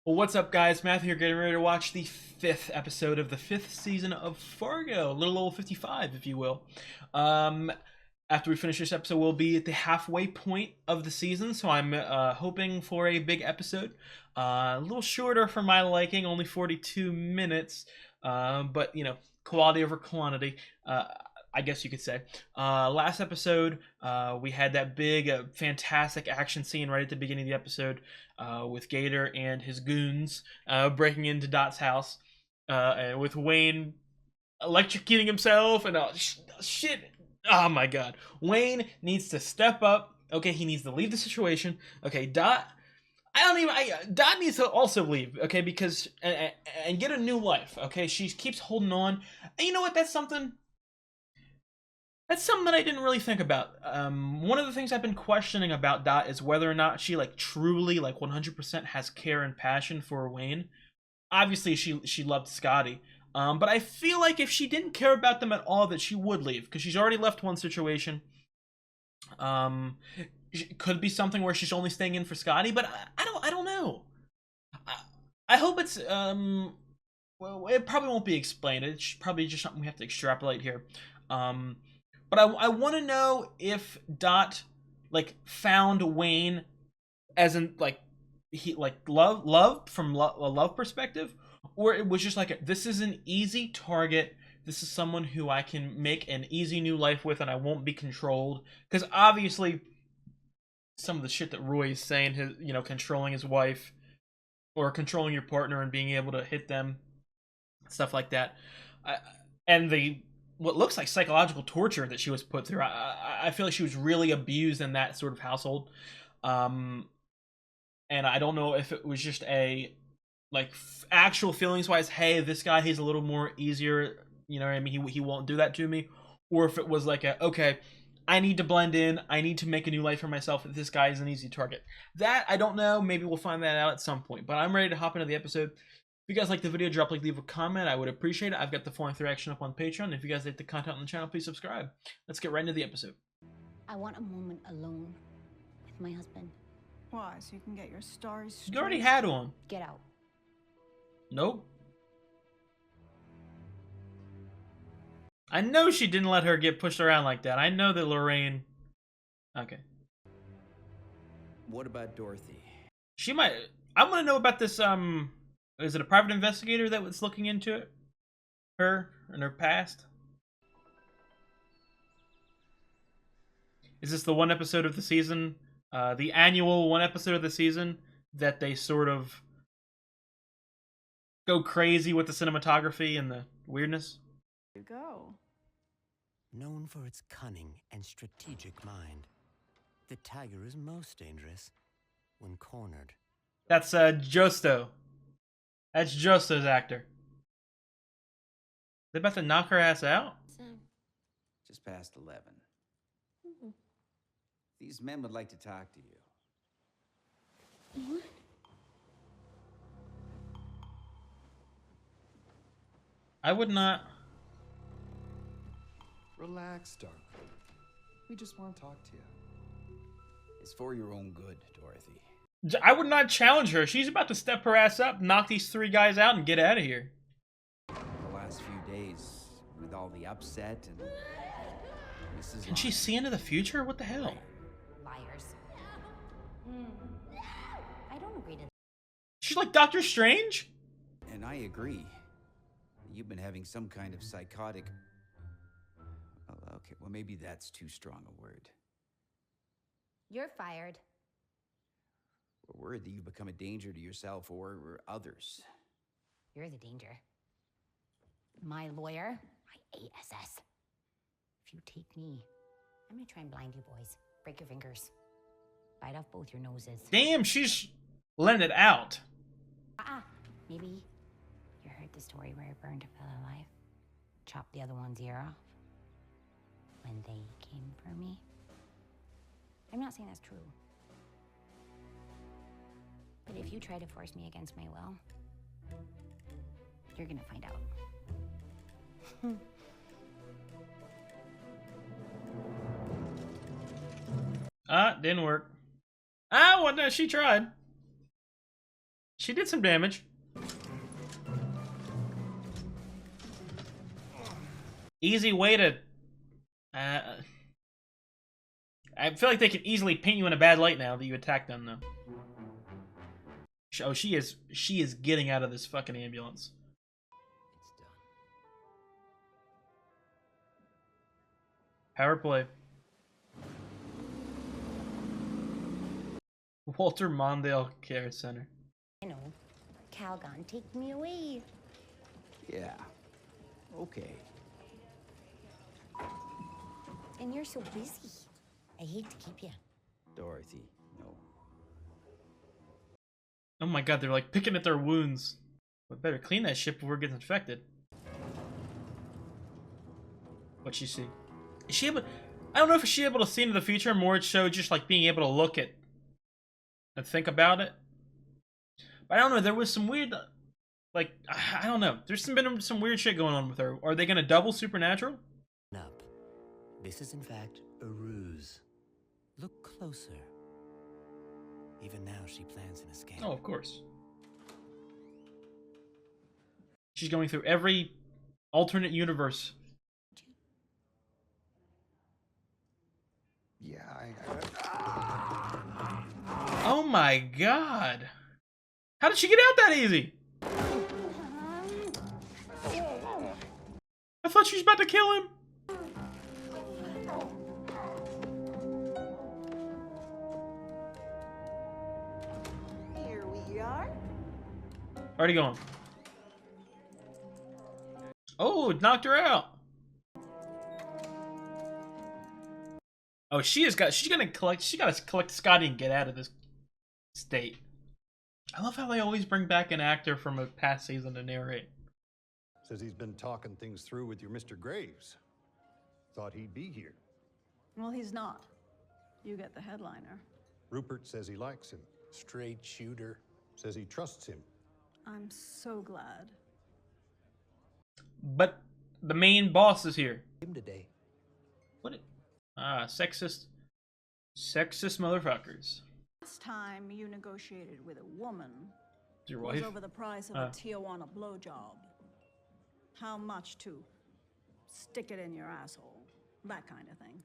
Well, what's up, guys? Matthew here, getting ready to watch the fifth episode of the fifth season of Fargo, little old 55, if you will. Um, After we finish this episode, we'll be at the halfway point of the season, so I'm hoping for a big episode. A little shorter for my liking, only 42 minutes, but quality over quantity. I guess you could say. Last episode, we had that big, fantastic action scene right at the beginning of the episode with Gator and his goons breaking into Dot's house, and with Wayne electrocuting himself and shit. Oh my god. Wayne needs to step up. Okay, he needs to leave the situation. Okay, Dot. Dot needs to also leave. Okay, because and get a new life. Okay, she keeps holding on. And you know what? That's something that I didn't really think about. One of the things I've been questioning about Dot is whether or not she truly 100% has care and passion for Wayne. Obviously, she loved Scotty, but I feel like if she didn't care about them at all, that she would leave because she's already left one situation. It could be something where she's only staying in for Scotty, but I don't know. I hope it's well, it probably won't be explained. It's probably just something we have to extrapolate here. Um, but I want to know if Dot found Wayne as in he love from a love perspective, or it was just this is an easy target. This is someone who I can make an easy new life with, and I won't be controlled. Because obviously, some of the shit that Roy is saying, his controlling his wife or controlling your partner and being able to hit them, stuff like that, I, and the what looks like psychological torture that she was put through. I feel like she was really abused in that sort of household. Um, and I don't know if it was just a actual feelings wise, hey, this guy, he's a little more easier, you know what I mean, he won't do that to me, or if it was okay, I need to blend in, I need to make a new life for myself, this guy is an easy target. That I don't know, maybe we'll find that out at some point, but I'm ready to hop into the episode. If you guys like the video, leave a comment, I would appreciate it. I've got the full interaction up on Patreon. If you guys like the content on the channel, please subscribe. Let's get right into the episode. I want a moment alone with my husband. Why? So you can get your stories straight? You already had one. Get out. Nope. I know she didn't let her get pushed around like that. I know that Lorraine... Okay. What about Dorothy? She might... I want to know about this, is it a private investigator that was looking into it? Her and her past? Is this the one episode of the season, the annual one episode of the season, that they sort of go crazy with the cinematography and the weirdness? You go. Known for its cunning and strategic mind, the tiger is most dangerous when cornered. That's Josto. That's Josto's actor. They about to knock her ass out? Just past 11. These men would like to talk to you. What? I would not. Relax, Dark. We just want to talk to you. It's for your own good, Dorothy. I would not challenge her. She's about to step her ass up, knock these three guys out, and get out of here. The last few days, with all the upset and Mrs. Can she see into the future? What the hell? Liars. I don't agree to that. She's like Doctor Strange? And I agree. You've been having some kind of psychotic... Oh, okay, well, maybe that's too strong a word. You're fired. We're worried that you've become a danger to yourself or others. You're the danger. My lawyer, my ASS. If you take me, I'm gonna try and blind you boys. Break your fingers. Bite off both your noses. Damn, she's letting it out. Maybe you heard the story where I burned a fellow alive. Chopped the other one's ear off. When they came for me. I'm not saying that's true. But if you try to force me against my will, you're gonna find out. Didn't work. Well, no, she tried. She did some damage. Easy way to... I feel like they can easily paint you in a bad light now that you attack them, though. Oh, she is getting out of this fucking ambulance. It's done. Power play. Walter Mondale Care Center. You know, Calgon, take me away. Yeah. Okay. And you're so busy. I hate to keep you. Dorothy, no. Oh my god, they're like picking at their wounds. We better clean that shit before it gets infected. What'd she see? Is she able... I don't know if she's able to see into the future, more it showed just like being able to look at and think about it. But I don't know, there was some weird... Like, I don't know. There's been some weird shit going on with her. Are they gonna double Supernatural? Up. This is in fact a ruse. Look closer. Even now she plans an escape. Oh, of course. She's going through every alternate universe. Yeah, Oh my god. How did she get out that easy? I thought she was about to kill him. Here we are. Already going. Oh, it knocked her out. Oh, she's gotta collect Scotty and get out of this state. I love how they always bring back an actor from a past season to narrate. Says he's been talking things through with your Mr. Graves. Thought he'd be here. Well, he's not. You get the headliner. Rupert says he likes him. straight shooter. Says he trusts him. I'm so glad. But the main boss is here. Him today. What? Sexist motherfuckers. Last time you negotiated with a woman Your was wife? over the price of a Tijuana blowjob. How much to stick it in your asshole? That kind of thing.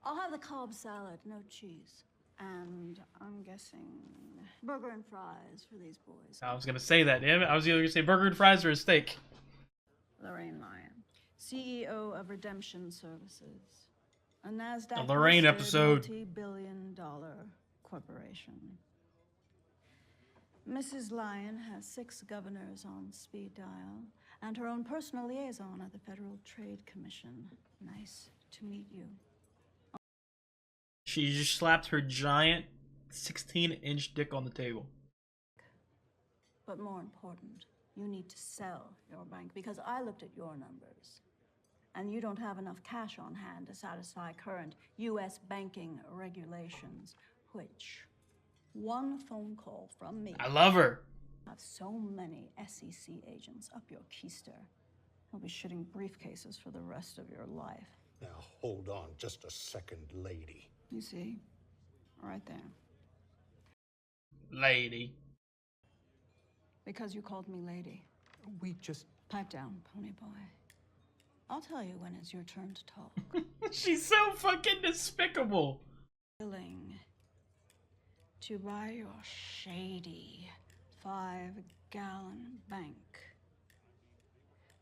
I'll have the Cobb salad, no cheese. And I'm guessing burger and fries for these boys. I was gonna say that, damn it. I was either gonna say burger and fries or a steak. Lorraine Lyon, CEO of Redemption Services, a NASDAQ The Lorraine listed episode. multi-billion-dollar corporation. Mrs. Lyon has 6 governors on speed dial and her own personal liaison at the Federal Trade Commission. Nice to meet you. She just slapped her giant 16-inch dick on the table. But more important, you need to sell your bank because I looked at your numbers and you don't have enough cash on hand to satisfy current U.S. banking regulations, which one phone call from me I love her. have so many SEC agents up your keister. You'll be shitting briefcases for the rest of your life. Now, hold on just a second, lady. You see? Right there. Lady. Because you called me lady. We just... Pipe down, pony boy. I'll tell you when it's your turn to talk. She's so fucking despicable. Willing to buy your shady 5-gallon bank.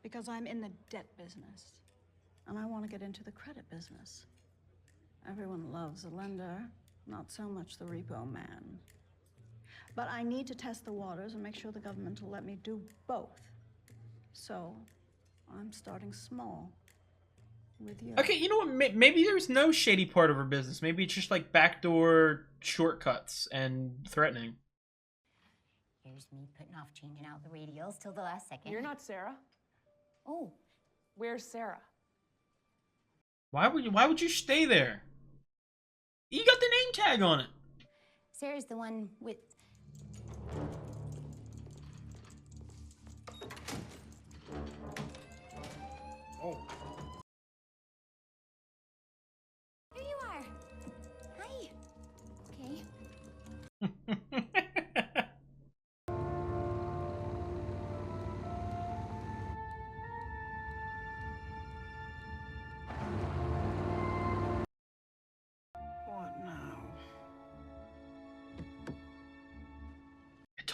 Because I'm in the debt business. And I want to get into the credit business. Everyone loves a lender, not so much the repo man. But I need to test the waters and make sure the government will let me do both. So, I'm starting small with you. Okay, you know what? Maybe there's no shady part of her business. Maybe it's just like backdoor shortcuts and threatening. Here's me putting off changing out the radials till the last second. You're not Sarah. Oh, Where's Sarah? Why would you stay there? You got the name tag on it. Sarah's the one with... Oh, Here you are. Hi. Okay.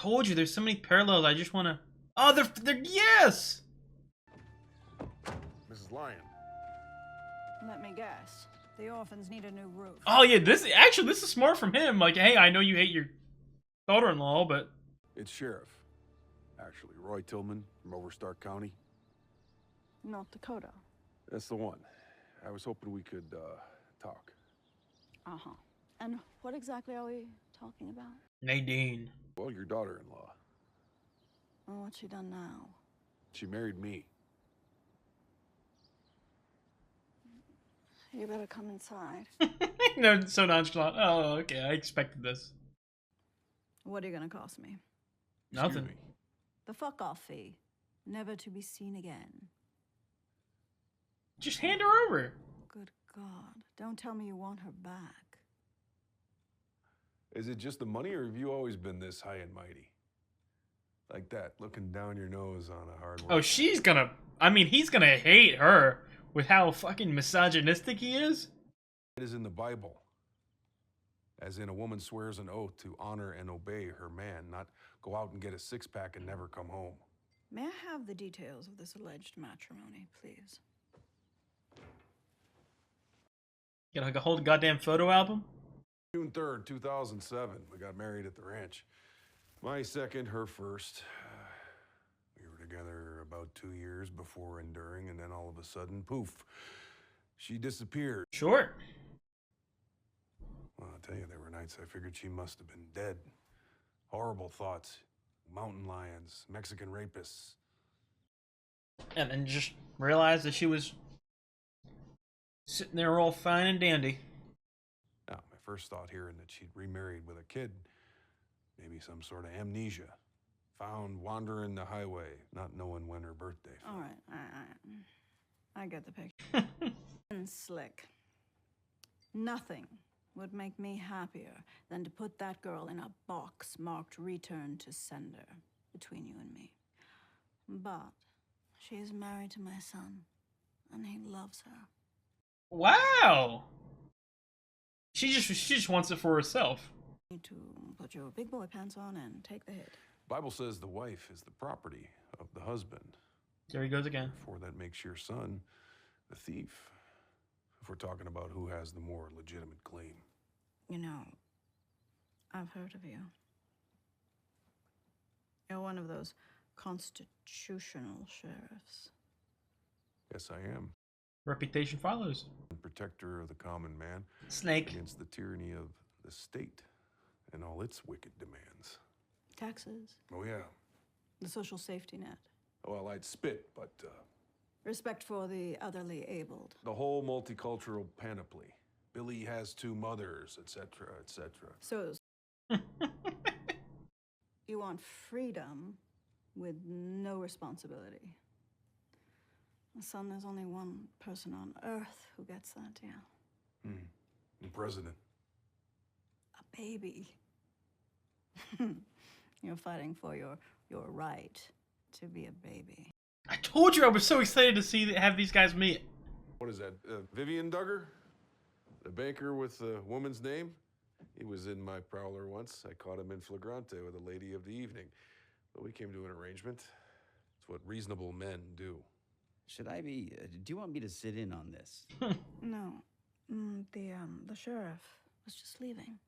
told you, there's so many parallels. I just want to. Oh, they're yes. Mrs. Lyon. Let me guess. The orphans need a new roof. Oh yeah, this is smart from him. Like, hey, I know you hate your daughter-in-law, but It's Sheriff. Actually, Roy Tillman from Overstark County. North Dakota. That's the one. I was hoping we could, talk. Uh-huh. And what exactly are we talking about? Nadine. Well, your daughter-in-law. Oh, what's she done now? She married me. You better come inside. No, so nonchalant. Oh, okay, I expected this. What are you gonna cost me? Nothing. Excuse me. The fuck-off fee. Never to be seen again. Just hand her over. Good God. Don't tell me you want her back. Is it just the money, or have you always been this high and mighty? Like that, looking down your nose on a hard work. Oh, she's gonna. I mean, he's gonna hate her with how fucking misogynistic he is. It is in the Bible. As in, a woman swears an oath to honor and obey her man, not go out and get a six-pack and never come home. May I have the details of this alleged matrimony, please? Get like a whole goddamn photo album. June 3rd, 2007, we got married at the ranch. My second, her first. We were together about 2 years before and during, and then all of a sudden, poof, she disappeared. Sure. Well, I'll tell you, there were nights I figured she must have been dead. Horrible thoughts. Mountain lions, Mexican rapists. And then just realized that she was sitting there all fine and dandy. Now, my first thought hearing that she'd remarried with a kid, maybe some sort of amnesia. Found wandering the highway, not knowing when her birthday fell. All right. I get the picture. And slick. Nothing would make me happier than to put that girl in a box marked return to sender between you and me. But she is married to my son, and he loves her. Wow. She just wants it for herself. You need to put your big boy pants on and take the hit. Bible says the wife is the property of the husband. There he goes again. Therefore, that makes your son the thief. If we're talking about who has the more legitimate claim. You know, I've heard of you. You're one of those constitutional sheriffs. Yes, I am. Reputation follows. Protector of the common man Snake. against the tyranny of the state and all its wicked demands. Taxes, Oh, yeah. the social safety net, Well, I'd spit, but respect for the otherly abled. the whole multicultural panoply. Billy has two mothers, etc., etc. So, you want freedom with no responsibility. Son, there's only one person on Earth who gets that, yeah. The president. A baby. You're fighting for your right to be a baby. I told you I was so excited to have these guys meet. What is that? Vivian Duggar? The banker with the woman's name? He was in my prowler once. I caught him in flagrante with a lady of the evening. But we came to an arrangement. It's what reasonable men do. Should I be? Do you want me to sit in on this? No, the sheriff was just leaving.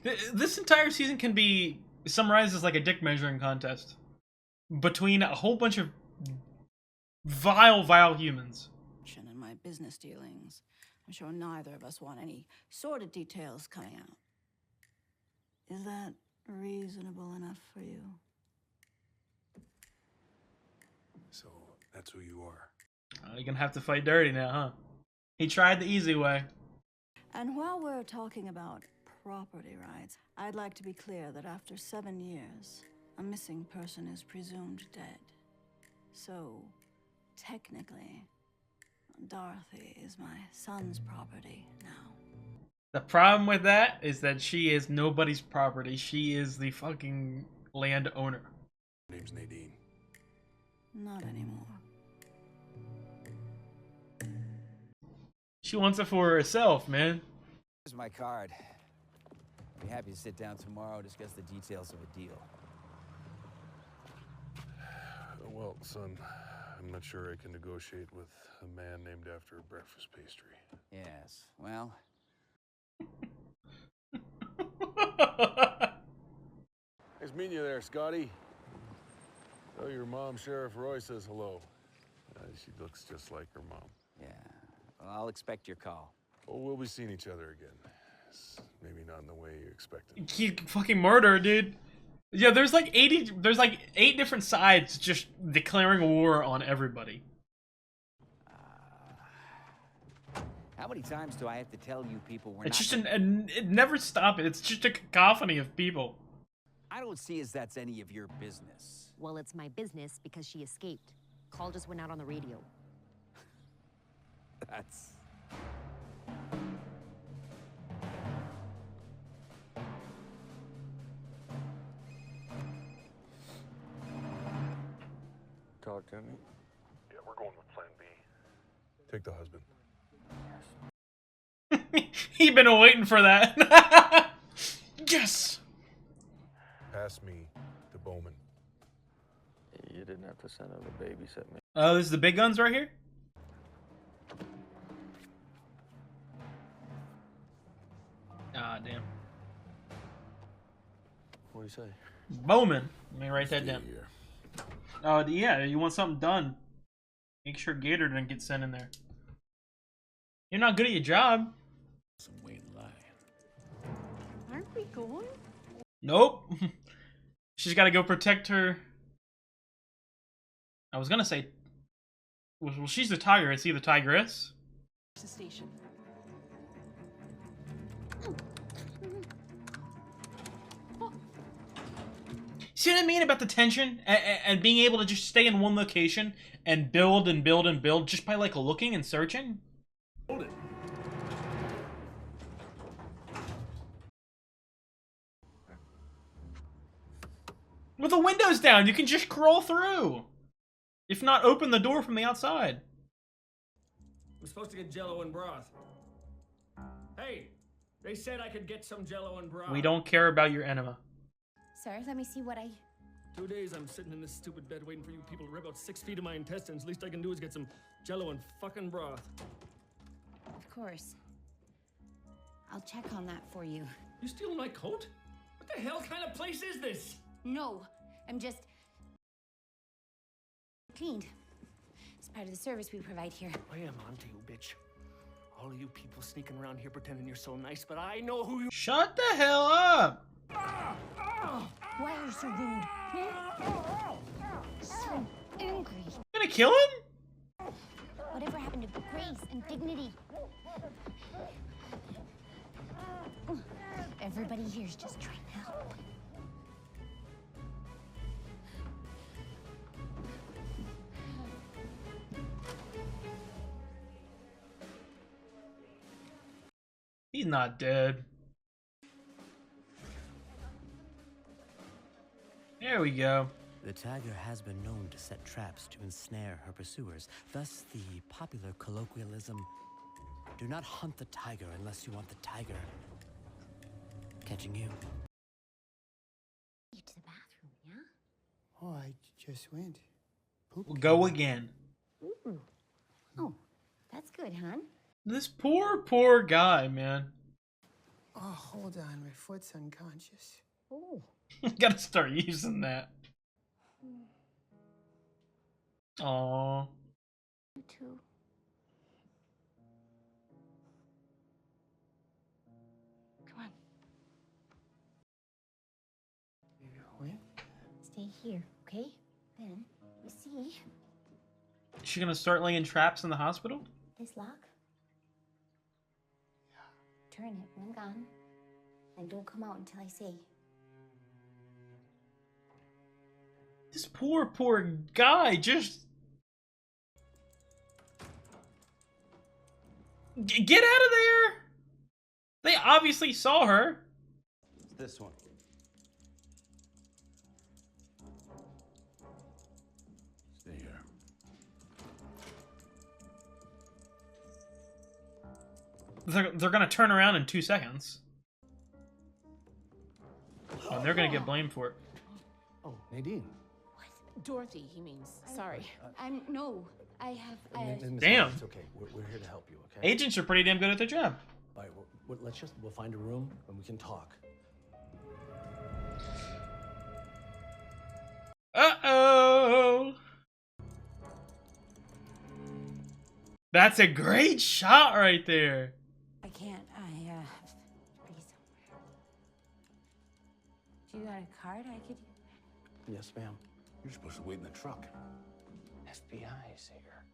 This entire season can be summarized as like a dick measuring contest between a whole bunch of vile humans. In my business dealings, I'm sure neither of us want any sordid details coming out. Is that reasonable enough for you? So that's who you are. You're gonna have to fight dirty now, huh? He tried the easy way. And while we're talking about property rights, I'd like to be clear that after 7 years, a missing person is presumed dead. So, technically, Dorothy is my son's property now. The problem with that is that she is nobody's property. She is the fucking landowner. Her name's Nadine. Not anymore. She wants it for herself, man. Here's my card. I'd be happy to sit down tomorrow, discuss the details of a deal. Son, I'm not sure I can negotiate with a man named after a breakfast pastry. Yes, well, Nice meeting you there, Scotty. Tell your mom, Sheriff Roy, says hello. She looks just like her mom. yeah. Well, I'll expect your call. Oh, we'll be seeing each other again. Maybe not in the way you expected. He fucking murder, dude. Yeah, there's like 8 different sides just declaring war on everybody. How many times do I have to tell you people we're It's not... just it never stops. It's just a cacophony of people. I don't see as that's any of your business. Well, it's my business because she escaped. Call just went out on the radio. That's... Talk to me. Yeah, we're going with Plan B. Take the husband. He been waiting for that. Yes. Pass me to Bowman. You didn't have to send her to babysit me. Oh, this is the big guns right here. Ah, damn. What do you say? Bowman. Let me write that Stay down. here. Oh, yeah, you want something done. Make sure Gator doesn't get sent in there. You're not good at your job. Some white lie. Aren't we going? Nope. She's got to go protect her. I was gonna say, well, she's the tiger. Is he the tigress? The station. See what I mean about the tension and being able to just stay in one location and build and build and build just by like looking and searching? Hold it. With the windows down, you can just crawl through. If not, open the door from the outside. I'm supposed to get Jello and broth. Hey, they said I could get some Jello and broth. We don't care about your enema. Sir, let me see what I... 2 days I'm sitting in this stupid bed waiting for you people to rip out 6 feet of my intestines. Least I can do is get some Jello and fucking broth. Of course. I'll check on that for you. You stealing my coat? What the hell kind of place is this? No, I'm just... cleaned. It's part of the service we provide here. I am onto you, bitch. All of you people sneaking around here pretending you're so nice, but I know who you... Shut the hell up! Why are you so rude? So angry. You gonna kill him? Whatever happened to grace and dignity? Everybody here's just trying to help. He's not dead. There we go. The tiger has been known to set traps to ensnare her pursuers. Thus, the popular colloquialism, do not hunt the tiger unless you want the tiger catching you. You to the bathroom, yeah? Oh, I just went. Poop. We'll go again. Ooh. Oh, that's good, hon. This poor guy, man. Oh, hold on. My foot's unconscious. Oh. Gotta start using that. Aww. You too. Come on, You went? stay here, okay? Then, you see Is she gonna start laying traps in the hospital? this lock? Turn it when I'm gone. And don't come out until I say. This poor guy just... Get out of there! They obviously saw her. It's this one. Stay here. They're gonna turn around in 2 seconds. Oh, and they're gonna get blamed for it. Oh, Nadine. What? Dorothy, he means. Sorry. No, I have. Miss Damn. Allen, it's okay. We're here to help you, okay? Agents are pretty damn good at their job. All right, we'll find a room and we can talk. Uh-oh. That's a great shot right there. I can't. Please. Do you got a card I could? Yes, ma'am. You're supposed to wait in the truck. FBI's here.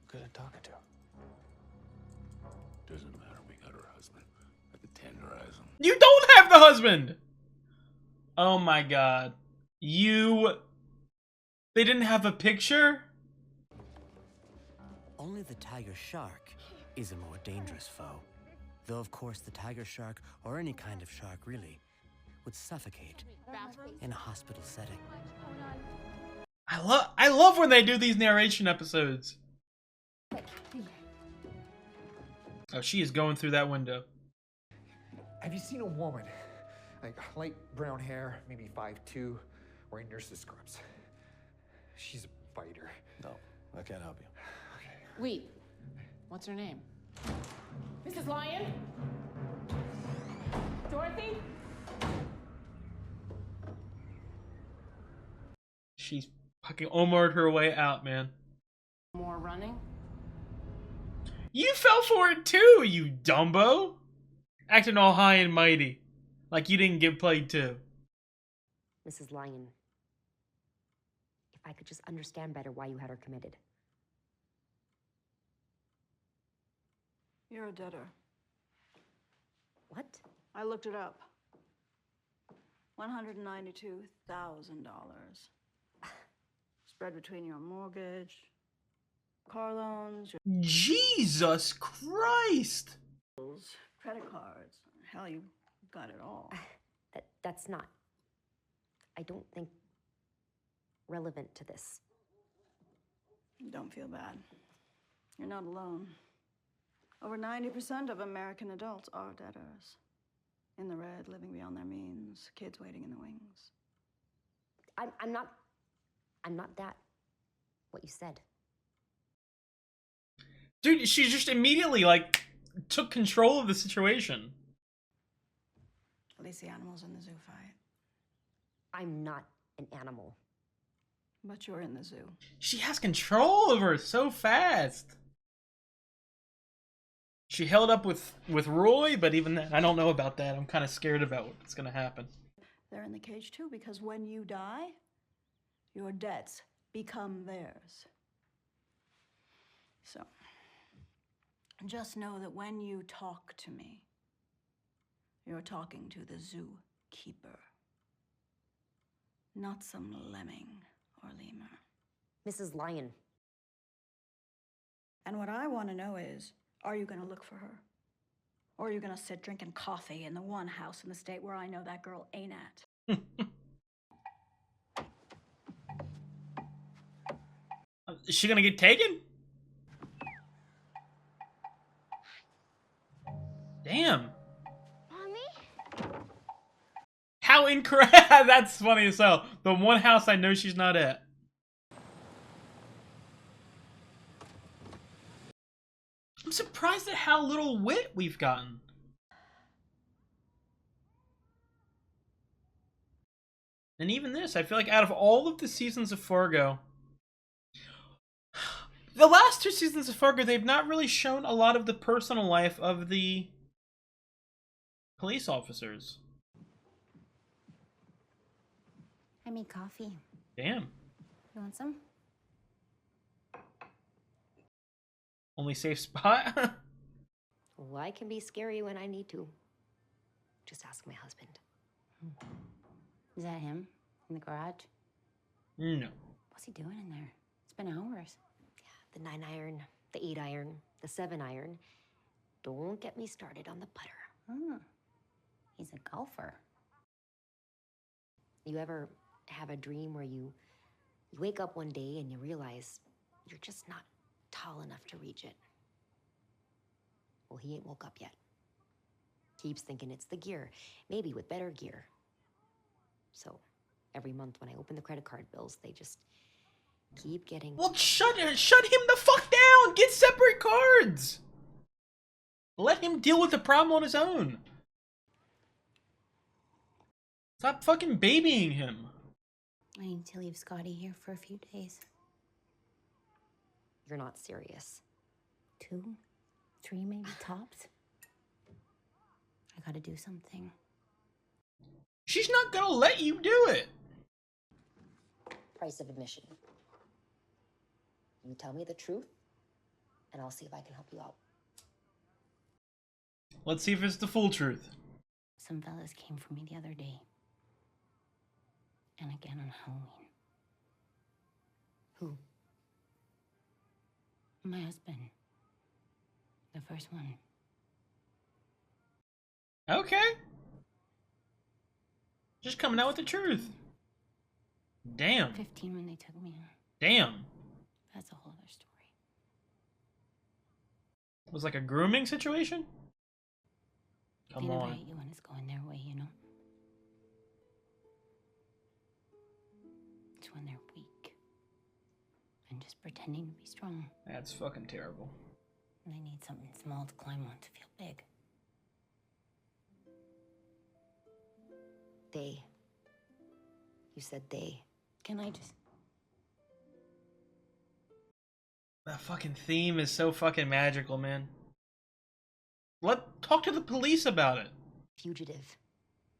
Good at talking to. Doesn't matter. We got her husband. I could tenderize him. You don't have the husband. Oh my god. They didn't have a picture? Only the tiger shark is a more dangerous foe. Though, of course, the tiger shark, or any kind of shark really, would suffocate in a hospital setting. I love when they do these narration episodes. Oh, she is going through that window. Have you seen a woman, like light brown hair, maybe 5'2", wearing nurse's scrubs? She's a fighter. No, I can't help you. Wait. What's her name? Mrs. Lyon? Dorothy? She's fucking Omar'd her way out, man. More running? You fell for it too, you dumbo! Acting all high and mighty. Like you didn't get played too. Mrs. Lyon, if I could just understand better why you had her committed. You're a debtor. What? I looked it up. $192,000. Spread between your mortgage, car loans, your Jesus Christ! credit cards. Hell, you got it all. That's not, I don't think, relevant to this. Don't feel bad. You're not alone. Over 90% of American adults are debtors. In the red, living beyond their means, kids waiting in the wings. I'm not that, what you said. Dude, she just immediately, like, took control of the situation. At least the animals in the zoo fight. I'm not an animal. But you're in the zoo. She has control over it so fast. She held up with Roy, but even then, I don't know about that. I'm kind of scared about what's going to happen. They're in the cage too, because when you die, your debts become theirs. So, just know that when you talk to me, you're talking to the zookeeper, not some lemming or lemur. Mrs. Lyon. And what I want to know is, are you going to look for her? Or are you going to sit drinking coffee in the one house in the state where I know that girl ain't at? Is she going to get taken? Damn. Mommy? How incorrect. That's funny as hell. The one house I know she's not at. I'm surprised at how little wit we've gotten. And even this, I feel like out of all of the seasons of Fargo, the last two seasons of Fargo, they've not really shown a lot of the personal life of the police officers. I made coffee. Damn. You want some? Only safe spot? Well, I can be scary when I need to. Just ask my husband. Is that him in the garage? No. What's he doing in there? It's been hours. Yeah, the 9-iron, the 8-iron, the 7-iron. Don't get me started on the putter. Hmm. He's a golfer. You ever have a dream where you wake up one day and you realize you're just not tall enough to reach it? Well, he ain't woke up yet. Keeps thinking it's the gear, maybe with better gear. So, Every month when I open the credit card bills, they just keep getting... Well, shut him the fuck down! Get separate cards! Let him deal with the problem on his own. Stop fucking babying him. I need to leave Scotty here for a few days. You're not serious. 2, 3 maybe tops. I gotta do something. She's not gonna let you do it. Price of admission. You tell me the truth, and I'll see if I can help you out. Let's see if it's the full truth. Some fellas came for me the other day. And again on Halloween. Who? My husband. The first one. Okay. Just coming out with the truth. Damn. 15 when they took me. Damn. That's a whole other story. It was like a grooming situation? Come They on. invite you when it's going their way, you know? It's when they're weak. And just pretending to be strong. That's fucking terrible. And they need something small to climb on to feel big. They. You said they. Can I just... That fucking theme is so fucking magical, man. Talk to the police about it. Fugitive.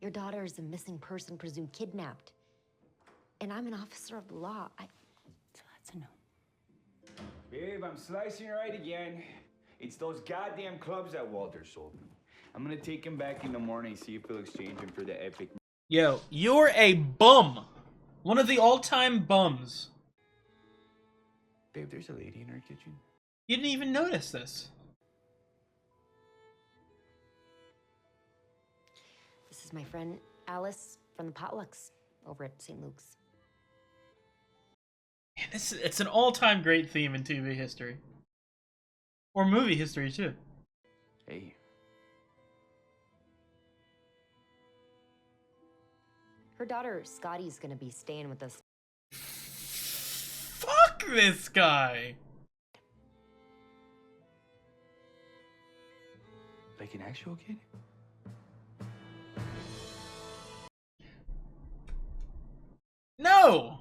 Your daughter is a missing person, presumed kidnapped. And I'm an officer of the law. So that's a no. Babe, I'm slicing right again. It's those goddamn clubs that Walter sold me. I'm gonna take him back in the morning, see if he'll exchange him for the epic. Yo, you're a bum. One of the all-time bums. Babe, there's a lady in our kitchen. You didn't even notice this. This is my friend Alice from the Potlucks over at St. Luke's. Man, it's an all-time great theme in TV history. Or movie history, too. Hey. Her daughter, Scotty's gonna be staying with us. Fuck this guy! Like an actual kid? No!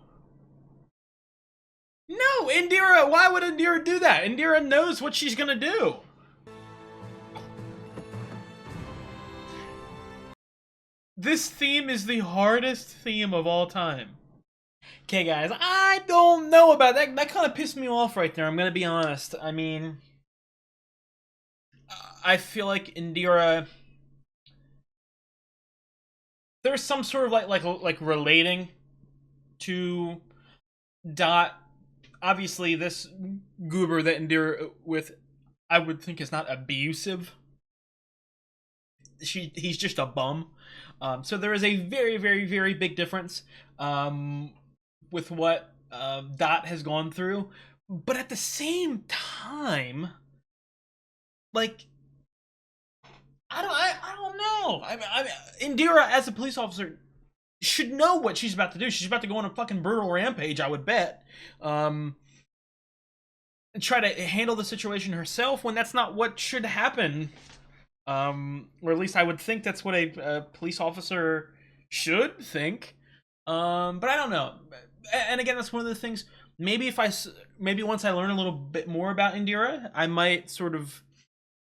No, Indira, why would Indira do that? Indira knows what she's gonna do. This theme is the hardest theme of all time. Okay, guys, I don't know about that. That kind of pissed me off right there, I'm gonna be honest. I mean, I feel like Indira... There's some sort of like relating to Dot. Obviously, this goober that Indira with, I would think, is not abusive. He's just a bum. So there is a very, very, very big difference with what Dot has gone through. But at the same time, like, I don't know. I mean, Indira, as a police officer, should know what she's about to do. She's about to go on a fucking brutal rampage, I would bet. And try to handle the situation herself when that's not what should happen. Or at least I would think that's what a police officer should think. But I don't know. And again, that's one of the things. Maybe once I learn a little bit more about Indira, I might sort of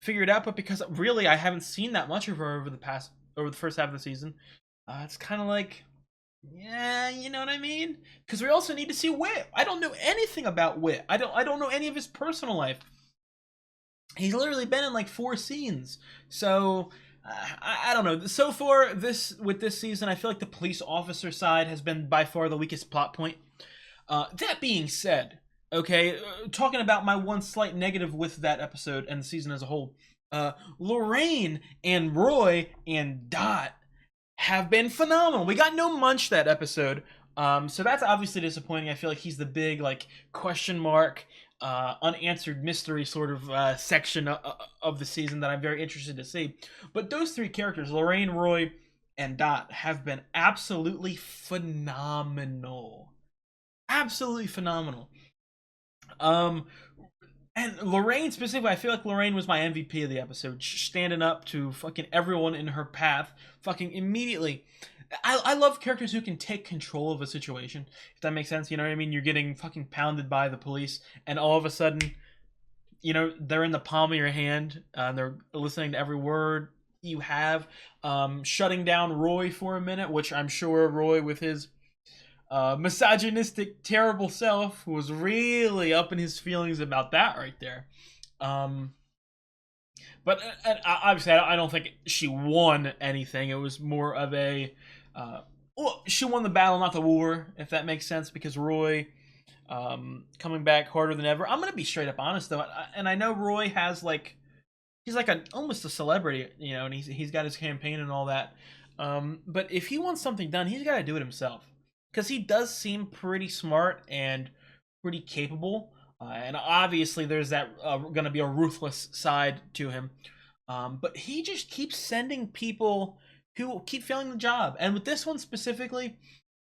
figure it out. But because really I haven't seen that much of her over the first half of the season, it's kind of like, yeah, you know what I mean? Because we also need to see Whit. I don't know anything about Whit. I don't know any of his personal life. He's literally been in like 4 scenes. So I don't know. So far with this season, I feel like the police officer side has been by far the weakest plot point. That being said, okay, talking about my one slight negative with that episode and the season as a whole, Lorraine and Roy and Dot have been phenomenal. We got no Munch that episode, so that's obviously disappointing. I feel like he's the big like question mark, unanswered mystery sort of section of the season that I'm very interested to see. But those 3 characters, Lorraine, Roy, and Dot have been absolutely phenomenal. Absolutely phenomenal. And Lorraine specifically, I feel like Lorraine was my MVP of the episode, standing up to fucking everyone in her path, fucking immediately. I love characters who can take control of a situation, if that makes sense. You know what I mean? You're getting fucking pounded by the police, and all of a sudden, you know, they're in the palm of your hand. They're listening to every word you have. Shutting down Roy for a minute, which I'm sure Roy, with his misogynistic, terrible self, was really up in his feelings about that right there. But obviously, I don't think she won anything. It was more of a, well, she won the battle, not the war, if that makes sense. Because Roy, coming back harder than ever. I'm gonna be straight up honest though, and I know Roy has like, he's like almost a celebrity, you know, and he's got his campaign and all that. But if he wants something done, he's got to do it himself, because he does seem pretty smart and pretty capable. And obviously, there's that going to be a ruthless side to him. But he just keeps sending people who keep failing the job. And with this one specifically,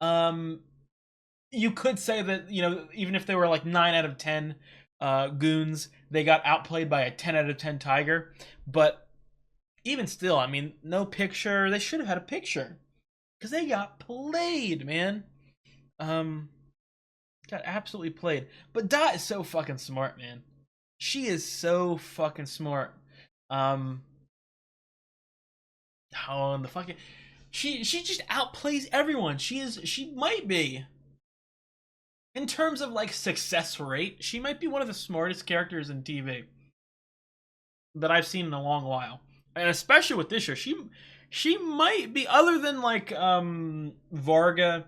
you could say that, you know, even if they were like 9 out of 10 goons, they got outplayed by a 10 out of 10 tiger. But even still, I mean, no picture. They should have had a picture, because they got played, man. Got absolutely played. But Dot is so fucking smart, man. She is so fucking smart. Oh, and the fucking, she just outplays everyone. She might be, in terms of like success rate, she might be one of the smartest characters in TV that I've seen in a long while. And especially with this show, she might be, other than like Varga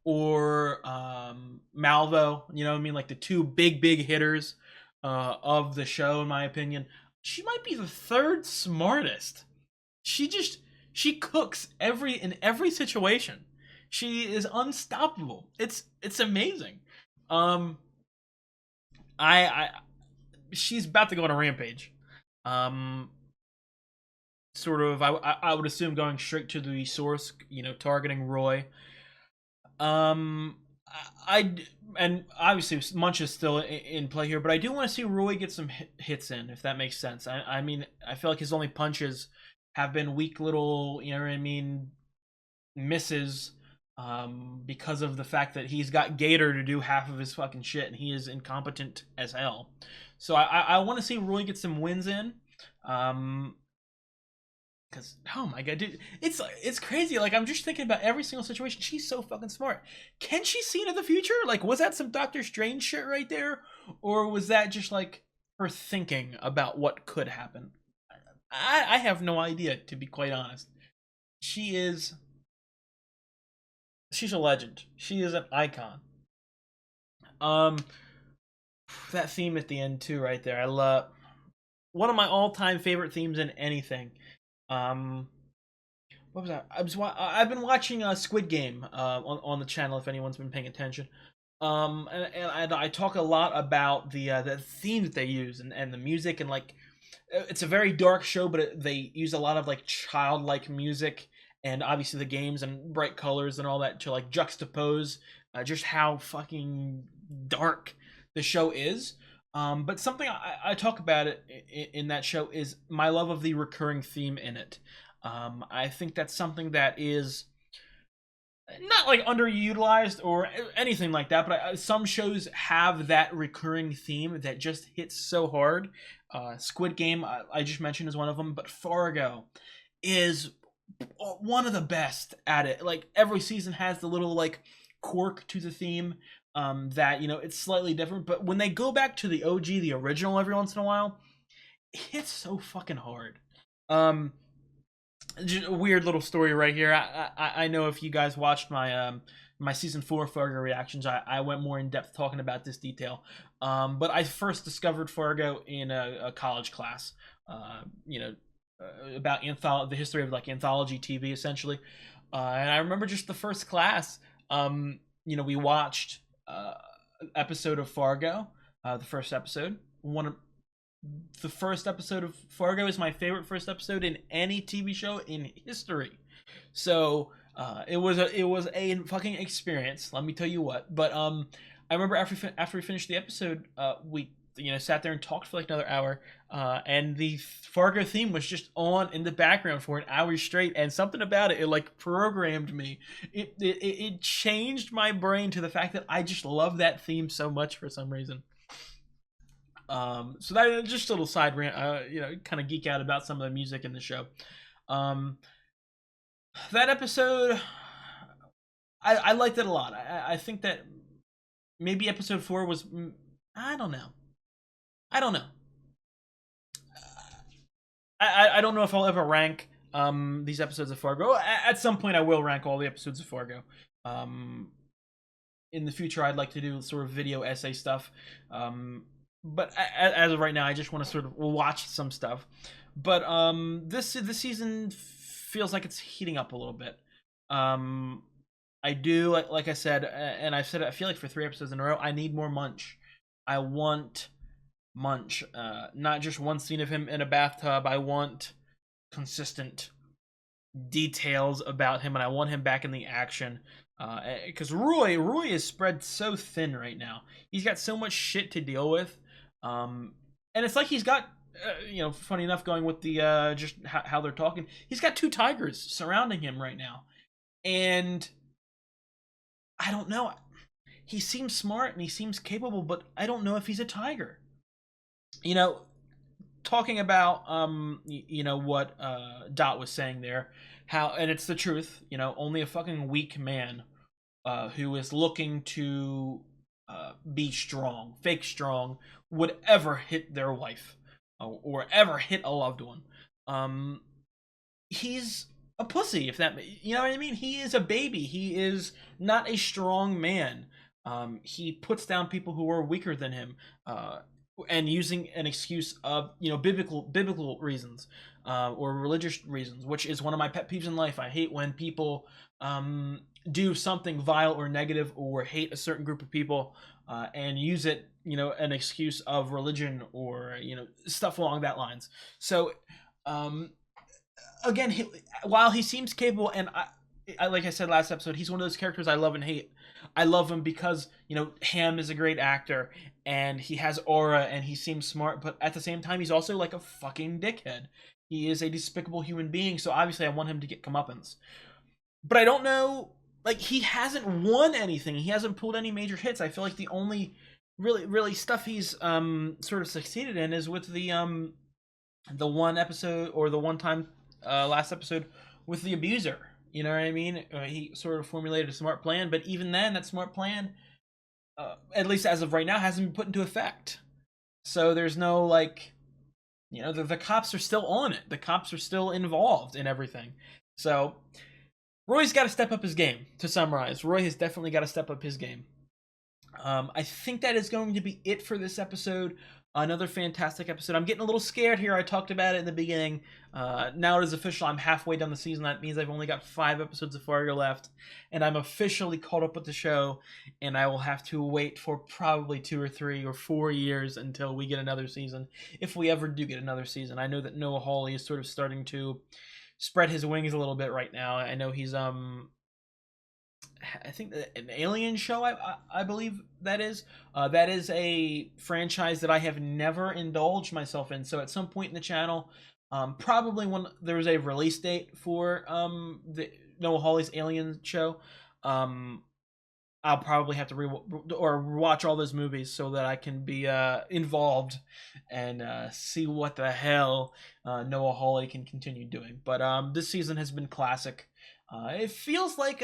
or Malvo, you know what I mean, like the two big hitters of the show, in my opinion. She might be the third smartest. She cooks in every situation. She is unstoppable. It's amazing. She's about to go on a rampage. Sort of, I would assume going straight to the source, you know, targeting Roy. And obviously Munch is still in play here, but I do want to see Roy get some hits in, if that makes sense. I mean, I feel like his only punches have been weak little, you know what I mean, misses, because of the fact that he's got Gator to do half of his fucking shit, and he is incompetent as hell. So I want to see Roy get some wins in. Because, oh my god, dude, it's crazy. Like, I'm just thinking about every single situation. She's so fucking smart. Can she see into the future? Like, was that some Doctor Strange shit right there? Or was that just, like, her thinking about what could happen? I have no idea, to be quite honest. She's a legend. She is an icon. That theme at the end, too, right there. I love... One of my all-time favorite themes in anything. What was that? I've been watching Squid Game on the channel, if anyone's been paying attention. And I talk a lot about the theme that they use, and the music, and like, it's a very dark show, but they use a lot of like childlike music, and obviously the games and bright colors and all that to like juxtapose just how fucking dark the show is. But something I talk about it in that show is my love of the recurring theme in it. I think that's something that is not like underutilized or anything like that, but some shows have that recurring theme that just hits so hard. Squid Game, I just mentioned, is one of them, but Fargo is one of the best at it. Like, every season has the little like quirk to the theme, that, you know, it's slightly different, but when they go back to the OG, the original, every once in a while, it hits so fucking hard. Just a weird little story right here. I know if you guys watched my my season 4 Fargo reactions, I went more in depth talking about this detail. But I first discovered Fargo in a college class, you know, about the history of like anthology TV, essentially. And I remember just the first class, you know, we watched episode of Fargo, the first episode. The first episode of Fargo is my favorite first episode in any TV show in history. So it was a fucking experience. Let me tell you what. But I remember after we finished the episode, we sat there and talked for like another hour, and the Fargo theme was just on in the background for an hour straight, and something about it like programmed me. It changed my brain to the fact that I just love that theme so much for some reason. So that just a little side rant, kind of geek out about some of the music in the show. That episode, I liked it a lot. I think that maybe episode 4 was, I don't know. I don't know. I don't know if I'll ever rank these episodes of Fargo. At some point, I will rank all the episodes of Fargo. In the future, I'd like to do sort of video essay stuff. But as of right now, I just want to sort of watch some stuff. But this season feels like it's heating up a little bit. I do, like I said, and I've said it, I feel like for 3 episodes in a row, I need more Munch. I want Munch. Not just one scene of him in a bathtub. I want consistent details about him, and I want him back in the action. Because Roy is spread so thin right now. He's got so much shit to deal with. And it's like he's got, funny enough, going with the just how they're talking, he's got 2 tigers surrounding him right now. And I don't know. He seems smart and he seems capable, but I don't know if he's a tiger. Talking about what Dot was saying there, and it's the truth. Only a fucking weak man who is looking to be strong, fake strong, would ever hit their wife or ever hit a loved one. He's a pussy, if that, you know what I mean? He is a baby. He is not a strong man. He puts down people who are weaker than him, and using an excuse of biblical reasons or religious reasons, which is one of my pet peeves in life. I hate when people do something vile or negative or hate a certain group of people and use it, an excuse of religion or stuff along that lines. So again, while he seems capable, and I like I said last episode, he's one of those characters I love and hate. I love him because Ham is a great actor and he has aura and he seems smart, but at the same time he's also like a fucking dickhead. He is a despicable human being, so obviously I want him to get comeuppance. But I don't know, like, he hasn't won anything. He hasn't pulled any major hits. I feel like the only really stuff he's sort of succeeded in is with the one episode, or the one time last episode with the abuser. You know what I mean? He sort of formulated a smart plan, but even then, that smart plan, at least as of right now, hasn't been put into effect. So there's no, like, the cops are still on it. The cops are still involved in everything. So Roy's got to step up his game, to summarize. Roy has definitely got to step up his game. I think that is going to be it for this episode. Another fantastic episode. I'm getting a little scared here. I talked about it in the beginning. Now it is official. I'm halfway down the season. That means I've only got 5 episodes of Fargo left. And I'm officially caught up with the show. And I will have to wait for probably 2 or 3 or 4 years until we get another season. If we ever do get another season. I know that Noah Hawley is sort of starting to spread his wings a little bit right now. I know he's I think an Alien show, I believe that is a franchise that I have never indulged myself in. So at some point in the channel, probably when there's a release date for the Noah Hawley's Alien show, I'll probably have to watch all those movies so that I can be involved and see what the hell Noah Hawley can continue doing. But this season has been classic. It feels like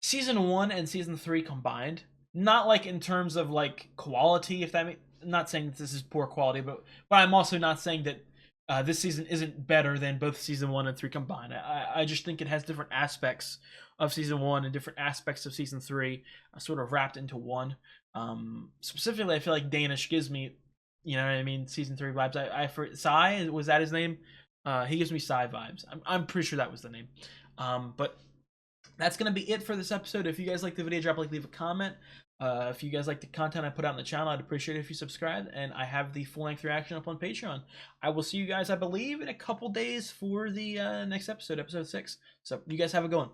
season 1 and season 3 combined. Not like in terms of like quality, if that I'm not saying that this is poor quality, but I'm also not saying that this season isn't better than both season 1 and 3 combined. I just think it has different aspects of season 1 and different aspects of season 3 sort of wrapped into one. Specifically, I feel like Danish gives me, you know what I mean, season 3 vibes. I for Psy, was that his name? He gives me Psy vibes. I'm pretty sure that was the name. But that's going to be it for this episode. If you guys like the video, drop a like, leave a comment. If you guys like the content I put out on the channel, I'd appreciate it if you subscribe. And I have the full-length reaction up on Patreon. I will see you guys, I believe, in a couple days for the next episode, episode 6. So you guys have a good one.